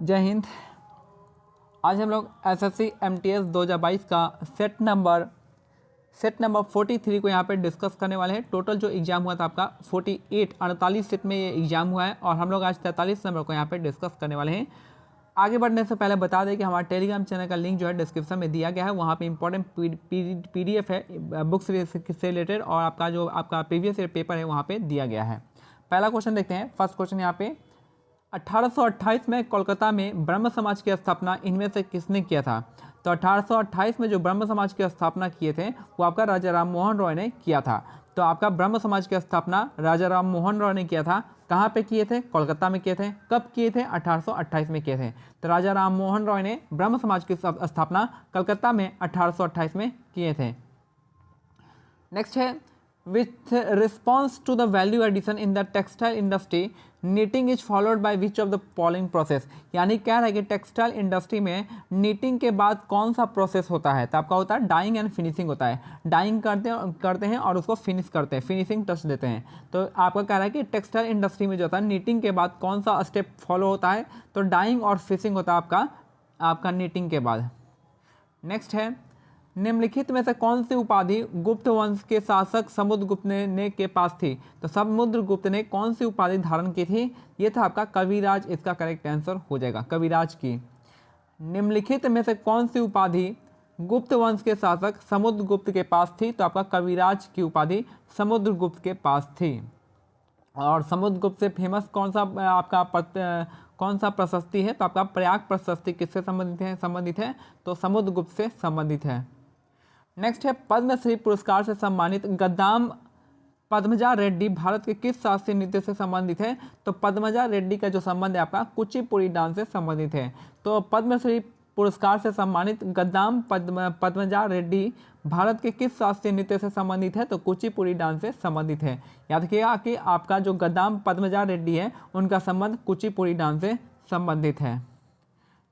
जय हिंद। आज हम लोग एसएससी एमटीएस 2022 का सेट नंबर 43 को यहाँ पे डिस्कस करने वाले हैं। टोटल जो एग्ज़ाम हुआ था आपका 48 सेट में ये एग्ज़ाम हुआ है और हम लोग आज 43 नंबर को यहाँ पे डिस्कस करने वाले हैं। आगे बढ़ने से पहले बता दें कि हमारा टेलीग्राम चैनल का लिंक जो है डिस्क्रिप्शन में दिया गया है। वहाँ पे इंपॉर्टेंट पीडीएफ है बुक्स से रिलेटेड और आपका प्रीवियस ईयर पेपर है वहाँ पे दिया गया है। पहला क्वेश्चन देखते हैं। फर्स्ट क्वेश्चन यहाँ पे 1828 में कोलकाता में ब्रह्म समाज की स्थापना इनमें से किसने किया था? तो 1828 में जो ब्रह्म समाज की स्थापना किए थे वो आपका राजा राम मोहन रॉय ने किया था। तो आपका ब्रह्म समाज की स्थापना राजा राम मोहन रॉय ने किया था। कहाँ पे किए थे? कोलकाता में किए थे। कब किए थे? 1828 में किए थे। तो राजा राम मोहन रॉय ने ब्रह्म समाज की स्थापना कलकत्ता में 1828 में किए थे। नेक्स्ट है, with response to the value addition in the textile industry knitting is followed by which of the following process। यानी कह रहा है कि टेक्सटाइल इंडस्ट्री में नीटिंग के बाद कौन सा प्रोसेस होता है? तो आपका होता है डाइंग एंड फिनिशिंग होता है। डाइंग करते हैं और उसको फिनिश करते हैं, फिनिशिंग टच देते हैं। तो आपका कह रहा है कि टेक्सटाइल इंडस्ट्री में जो होता है नीटिंग के बाद कौन सा स्टेप फॉलो होता है? तो डाइंग और फिनिशिंग होता है आपका नीटिंग के बाद। नेक्स्ट है, निम्नलिखित में से कौन सी उपाधि गुप्त वंश के शासक समुद्रगुप्त ने के पास थी? तो समुद्रगुप्त ने कौन सी उपाधि धारण की थी? ये था आपका कविराज। इसका करेक्ट आंसर हो जाएगा कविराज की। निम्नलिखित में से कौन सी उपाधि गुप्त वंश के शासक समुद्रगुप्त के पास थी? तो आपका कविराज की उपाधि समुद्रगुप्त के पास थी। और समुद्रगुप्त से फेमस कौन सा प्रशस्ति है? तो आपका प्रयाग प्रशस्ति किससे संबंधित है? तो समुद्रगुप्त से संबंधित है। नेक्स्ट है, पद्मश्री पुरस्कार से सम्मानित गद्दाम पद्मजा रेड्डी भारत के किस शास्त्रीय नृत्य से संबंधित है? तो पद्मजा रेड्डी का जो संबंध है आपका कुचिपुड़ी डांस से संबंधित है। तो पद्मश्री पुरस्कार से सम्मानित गद्दाम पद्मजा रेड्डी भारत के किस शास्त्रीय नृत्य से संबंधित है? तो कुचिपुड़ी डांस से संबंधित है। याद रखिएगा कि आपका जो गद्दाम पद्मजा रेड्डी है उनका संबंध कुचिपुड़ी डांस से संबंधित है।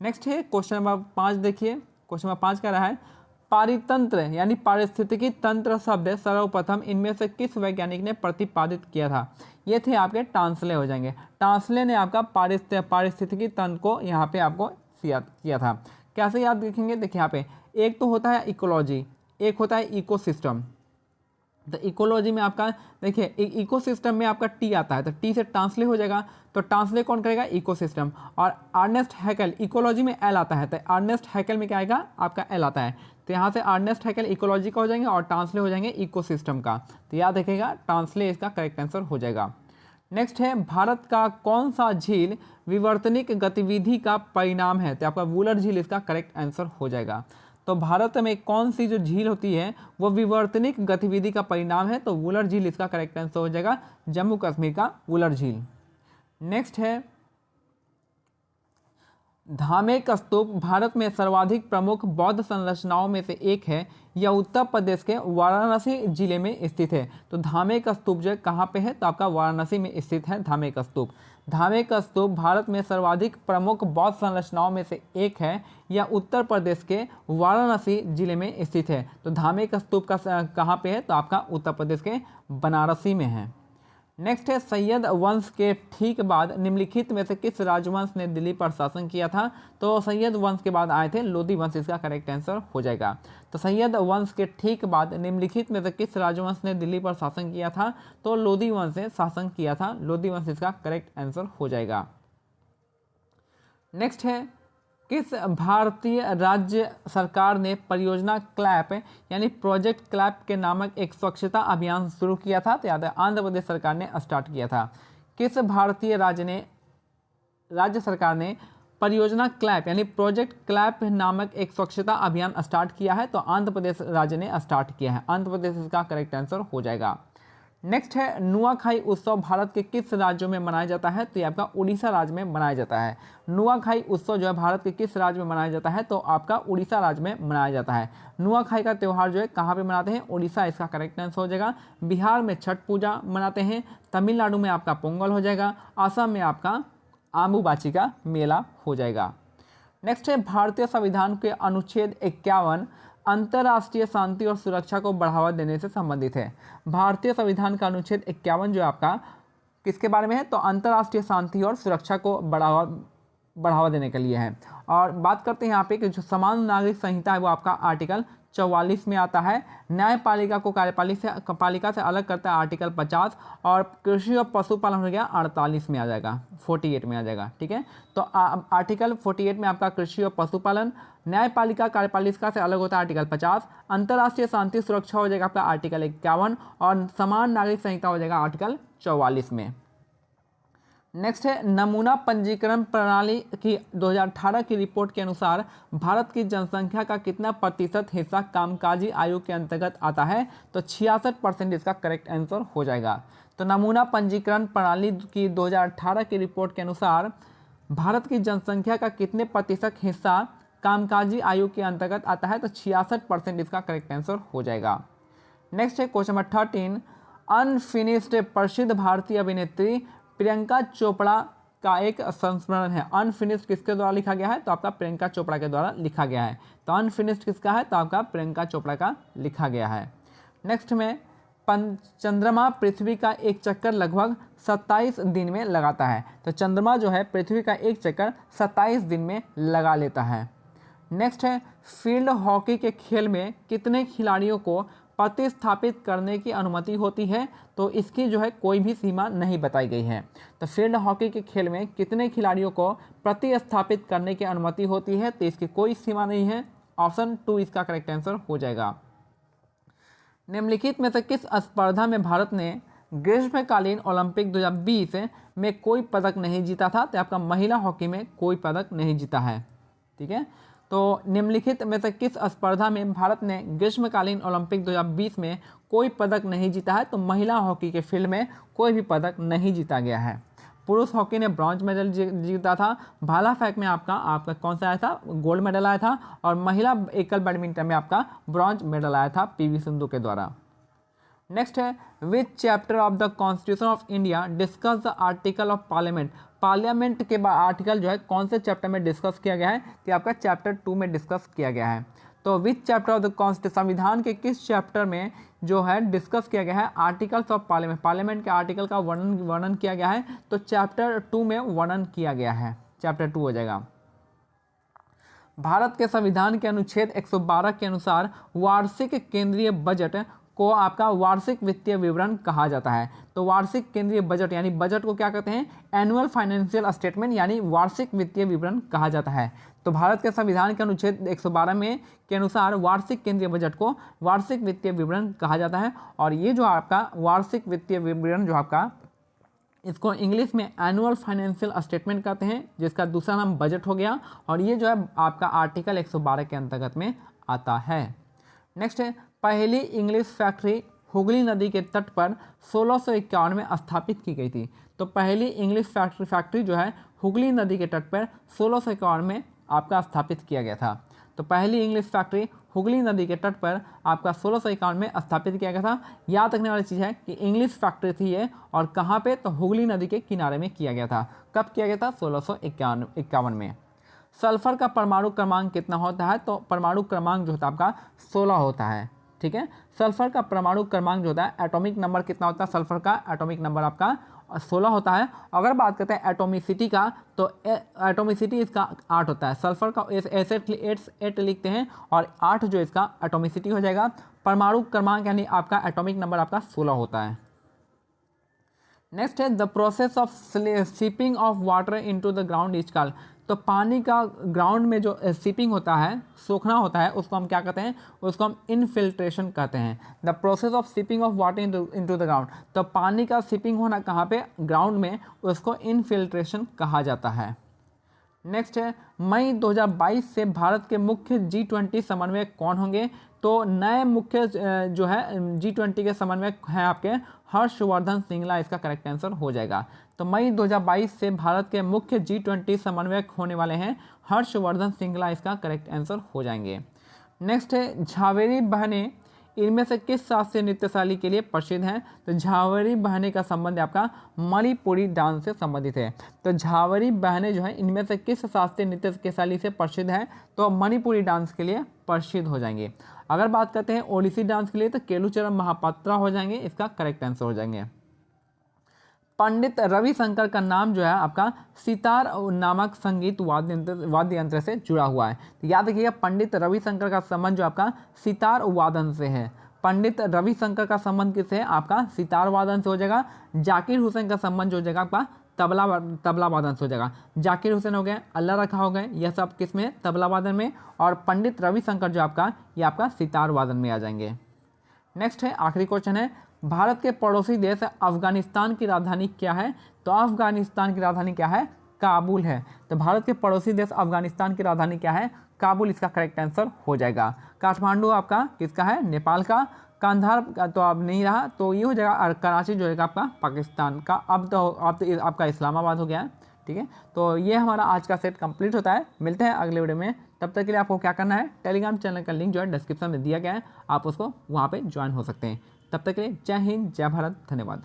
नेक्स्ट है क्वेश्चन नंबर 5। देखिए क्वेश्चन नंबर 5 कह रहा है, पारितंत्र यानी पारिस्थितिकी तंत्र शब्द सर्वप्रथम इनमें से किस वैज्ञानिक ने प्रतिपादित किया था? ये थे आपके टांसले हो जाएंगे। टांसले ने आपका पारिस्थितिकी तंत्र को यहाँ पे आपको किया था। कैसे याद रखेंगे? देखिए यहाँ पे एक तो होता है इकोलॉजी, एक होता है इकोसिस्टम। तो इकोलॉजी में आपका देखिए इकोसिस्टम में आपका टी आता है तो टी से ट्रांसले हो जाएगा। तो ट्रांसले कौन करेगा? इकोसिस्टम। और अर्नेस्ट हैकेल इकोलॉजी में एल आता है तो अर्नेस्ट हैकेल में क्या आएगा? आपका एल आता है। तो यहाँ से अर्नेस्ट हैकेल इकोलॉजी का हो जाएंगे और ट्रांसले हो जाएंगे इकोसिस्टम का। तो याद रखिएगा ट्रांसले इसका करेक्ट आंसर हो जाएगा। नेक्स्ट है, भारत का कौन सा झील विवर्तनिक गतिविधि का परिणाम है? तो आपका वुलर झील इसका करेक्ट आंसर हो जाएगा। तो भारत में कौन सी जो झील होती है वो विवर्तनिक गतिविधि का परिणाम है? तो वुलर झील इसका करेक्ट आंसर हो जाएगा, जम्मू कश्मीर का वुलर झील। नेक्स्ट है, धामेक स्तूप भारत में सर्वाधिक प्रमुख बौद्ध संरचनाओं में से एक है। यह उत्तर प्रदेश के वाराणसी जिले में स्थित है। तो धामेक स्तूप जो कहाँ पे है? तो आपका वाराणसी में स्थित है धामेक स्तूप। धामेक स्तूप भारत में सर्वाधिक प्रमुख बौद्ध संरचनाओं में से एक है। यह उत्तर प्रदेश के वाराणसी जिले में स्थित है। तो धामेक स्तूप का कहाँ पे है? तो आपका उत्तर प्रदेश के बनारसी में है। नेक्स्ट है, सैयद वंश के ठीक बाद निम्नलिखित में से किस राजवंश ने दिल्ली पर शासन किया था? तो सैयद वंश के बाद आए थे लोधी वंश, इसका करेक्ट आंसर हो जाएगा। तो सैयद वंश के ठीक बाद निम्नलिखित में से किस राजवंश ने दिल्ली पर शासन किया था? तो लोधी वंश ने शासन किया था। लोधी वंश इसका करेक्ट आंसर हो जाएगा। नेक्स्ट है, किस भारतीय राज्य सरकार ने परियोजना क्लैप यानी प्रोजेक्ट क्लैप के नामक एक स्वच्छता अभियान शुरू किया था? तो याद है आंध्र प्रदेश सरकार ने स्टार्ट किया था। किस भारतीय राज्य सरकार ने परियोजना क्लैप यानी प्रोजेक्ट क्लैप नामक एक स्वच्छता अभियान स्टार्ट किया है? तो आंध्र प्रदेश राज्य ने स्टार्ट किया है। आंध्र प्रदेश इसका करेक्ट आंसर हो जाएगा। नेक्स्ट है, नुआखाई उत्सव भारत के किस राज्यों में मनाया जाता है? तो ये आपका उड़ीसा राज्य में मनाया जाता है। नुआखाई उत्सव जो है भारत के किस राज्य में मनाया जाता है? तो आपका उड़ीसा राज्य में मनाया जाता है। नुआखाई का त्यौहार जो है कहाँ पे मनाते हैं? उड़ीसा, इसका करेक्ट आंसर हो जाएगा। बिहार में छठ पूजा मनाते हैं। तमिलनाडु में आपका पोंगल हो जाएगा। असम में आपका आम्बुबाची का मेला हो जाएगा। नेक्स्ट है, भारतीय संविधान के अनुच्छेद 51 अंतर्राष्ट्रीय शांति और सुरक्षा को बढ़ावा देने से संबंधित है। भारतीय संविधान का अनुच्छेद 51 जो आपका किसके बारे में है? तो अंतर्राष्ट्रीय शांति और सुरक्षा को बढ़ावा बढ़ावा देने के लिए है। और बात करते हैं यहाँ पे कि जो समान नागरिक संहिता है वो आपका आर्टिकल 44 में आता है। न्यायपालिका को कार्यपालिका से अलग करता है आर्टिकल 50, और कृषि और पशुपालन हो गया 48 में आ जाएगा, 48 में आ जाएगा। ठीक है, तो आर्टिकल 48 में आपका कृषि और पशुपालन, न्यायपालिका कार्यपालिका से अलग होता है आर्टिकल 50, अंतर्राष्ट्रीय शांति सुरक्षा हो जाएगा आपका आर्टिकल 51, और समान नागरिक संहिता हो जाएगा आर्टिकल 44 में। नेक्स्ट है नमूना पंजीकरण प्रणाली की 2018 की रिपोर्ट के अनुसार भारत की जनसंख्या का कितना प्रतिशत हिस्सा कामकाजी आयु के अंतर्गत आता है, तो 66% इसका करेक्ट आंसर हो जाएगा। तो नमूना पंजीकरण प्रणाली की 2018 की रिपोर्ट के अनुसार भारत की जनसंख्या का कितने प्रतिशत हिस्सा कामकाजी आयु के अंतर्गत आता है, तो 66% इसका करेक्ट आंसर हो जाएगा। नेक्स्ट है क्वेश्चन नंबर 13, अनफिनिश्ड प्रसिद्ध भारतीय अभिनेत्री प्रियंका चोपड़ा का एक संस्मरण है। अनफिनिश्ड किसके द्वारा लिखा गया है, तो आपका प्रियंका चोपड़ा के द्वारा लिखा गया है। तो अनफिनिश्ड किसका है, तो आपका प्रियंका चोपड़ा का लिखा गया है। नेक्स्ट में चंद्रमा पृथ्वी का एक चक्कर लगभग 27 दिन में लगाता है। तो चंद्रमा जो है पृथ्वी का एक चक्कर 27 दिन में लगा लेता है। नेक्स्ट है फील्ड हॉकी के खेल में कितने खिलाड़ियों को प्रतिस्थापित करने की अनुमति होती है, तो इसकी जो है कोई भी सीमा नहीं बताई गई है। तो फील्ड हॉकी के खेल में कितने खिलाड़ियों को प्रतिस्थापित करने की अनुमति होती है, तो इसकी कोई सीमा नहीं है। ऑप्शन 2 इसका करेक्ट आंसर हो जाएगा। निम्नलिखित में से किस स्पर्धा में भारत ने ग्रीष्मकालीन ओलंपिक 2020 में कोई पदक नहीं जीता था, तो आपका महिला हॉकी में कोई पदक नहीं जीता है। ठीक है, तो निम्नलिखित में से किस स्पर्धा में भारत ने ग्रीष्मकालीन ओलंपिक 2020 में कोई पदक नहीं जीता है, तो महिला हॉकी के फील्ड में कोई भी पदक नहीं जीता गया है। पुरुष हॉकी ने ब्रॉन्ज मेडल जीता था, भाला फेंक में आपका कौन सा आया था, गोल्ड मेडल आया था, और महिला एकल बैडमिंटन में आपका ब्रॉन्ज मेडल आया था पीवी सिंधु के द्वारा। नेक्स्ट है विच chapter of the constitution of India discuss the article of parliament. Parliament के बाद आर्टिकल जो है कौन से चैप्टर में डिस्कस किया गया है, तो आपका चैप्टर 2 में डिस्कस किया गया है। तो विच चैप्टर ऑफ द कॉन्स्टिट्यूशन, संविधान के किस चैप्टर में जो है डिस्कस किया गया है आर्टिकल्स ऑफ पार्लियामेंट, पार्लियामेंट के आर्टिकल का वर्णन किया गया है, तो चैप्टर 2 में वर्णन किया गया है, चैप्टर 2 हो जाएगा। भारत के संविधान के अनुच्छेद 112 के अनुसार वार्षिक केंद्रीय बजट को आपका वार्षिक वित्तीय विवरण कहा जाता है। तो वार्षिक केंद्रीय बजट यानी बजट को क्या कहते हैं, एनुअल फाइनेंशियल स्टेटमेंट यानी वार्षिक वित्तीय विवरण कहा जाता है। तो भारत के संविधान के अनुच्छेद 112 में के अनुसार वार्षिक केंद्रीय बजट को वार्षिक वित्तीय विवरण कहा जाता है। और ये जो आपका वार्षिक वित्तीय विवरण जो आपका, इसको इंग्लिश में एनुअल फाइनेंशियल स्टेटमेंट कहते हैं, जिसका दूसरा नाम बजट हो गया, और ये जो है आपका आर्टिकल 112 के अंतर्गत में आता है। नेक्स्ट है पहली इंग्लिश फैक्ट्री हुगली नदी के तट पर 1651 में स्थापित की गई थी। तो पहली इंग्लिश फैक्ट्री जो है हुगली नदी के तट पर 1651 में आपका स्थापित किया गया था। तो पहली इंग्लिश फैक्ट्री हुगली नदी के तट पर आपका 1651 में स्थापित किया गया था। याद रखने वाली चीज़ है कि इंग्लिश फैक्ट्री थी ये, और कहाँ पे, तो हुगली नदी के किनारे में किया गया था। कब किया गया था, 1651 में। सल्फर का परमाणु क्रमांक कितना होता है, तो परमाणु क्रमांक जो होता है आपका 16 होता है। ठीक है, सल्फर का परमाणु क्रमांक जो होता है, एटॉमिक नंबर कितना होता है, सल्फर का एटॉमिक नंबर आपका 16 होता है। अगर बात करते हैं एटोमिसिटी का, तो एटोमिसिटी इसका 8 होता है। सल्फर का ऐसे 8 लिखते हैं, और 8 जो इसका एटोमिसिटी हो जाएगा। परमाणु क्रमांक यानी आपका एटॉमिक नंबर आपका 16 होता है। नेक्स्ट है the process of seeping of water into the ground is called. तो पानी का ग्राउंड में जो सीपिंग होता है, सोखना होता है, उसको हम क्या कहते हैं, उसको हम इनफिल्ट्रेशन कहते हैं। The process of seeping of water into the ground. तो पानी का सीपिंग होना कहाँ पे, ग्राउंड में, उसको इनफिल्ट्रेशन कहा जाता है। नेक्स्ट है मई 2022 से भारत के मुख्य G20 समन्वयक कौन होंगे। तो नए मुख्य जो है G20 के समन्वयक हैं आपके हर्षवर्धन श्रृंगला, इसका करेक्ट आंसर हो जाएगा। तो मई 2022 से भारत के मुख्य G20 समन्वयक होने वाले हैं हर्षवर्धन श्रृंगला, इसका करेक्ट आंसर हो जाएंगे। नेक्स्ट है झावेरी बहनें इनमें से किस शास्त्रीय नृत्य शैली के लिए प्रसिद्ध हैं। तो झावेरी बहनें का संबंध आपका मणिपुरी डांस से संबंधित है। तो झावेरी बहनें जो है इनमें से किस शास्त्रीय नृत्य के शैली से प्रसिद्ध है, तो मणिपुरी डांस के लिए प्रसिद्ध हो जाएंगे। अगर बात करते हैं ओडिसी डांस के लिए, तो केलुचरण महापात्रा हो जाएंगे, इसका करेक्ट आंसर हो जाएंगे। पंडित रविशंकर का नाम जो है आपका सितार नामक संगीत वाद्य यंत्र से जुड़ा हुआ है। तो याद रखिएगा पंडित रविशंकर का संबंध जो आपका सितार वादन से है। पंडित रविशंकर का संबंध किससे है? आपका सितार वादन से हो जाएगा। जाकिर हुसैन का संबंध जो हो जाएगा आपका तबला वादन से हो जाएगा। जाकिर हुसैन हो गए, अल्लाह रखा हो गए, यह सब किस में? तबला वादन में। और पंडित रविशंकर जो आपका ये आपका सितार वादन में आ जाएंगे। नेक्स्ट है आखिरी क्वेश्चन है, भारत के पड़ोसी देश अफगानिस्तान की राजधानी क्या है? तो अफगानिस्तान की राजधानी क्या है? काबुल है। तो भारत के पड़ोसी देश अफगानिस्तान की राजधानी क्या है? काबुल इसका करेक्ट आंसर हो जाएगा। काठमांडू आपका किसका है? नेपाल का। कांधार तो अब नहीं रहा, तो ये हो जाएगा। और कराची जो है आपका पाकिस्तान का। अब तो आपका इस्लामाबाद हो गया है। ठीक है, तो ये हमारा आज का सेट कंप्लीट होता है। मिलते हैं अगले वीडियो में। तब तक के लिए आपको क्या करना है, टेलीग्राम चैनल का लिंक जो है डिस्क्रिप्शन में दिया गया है, आप उसको वहाँ पे ज्वाइन हो सकते हैं। तब तक के लिए जय हिंद, जय भारत, धन्यवाद।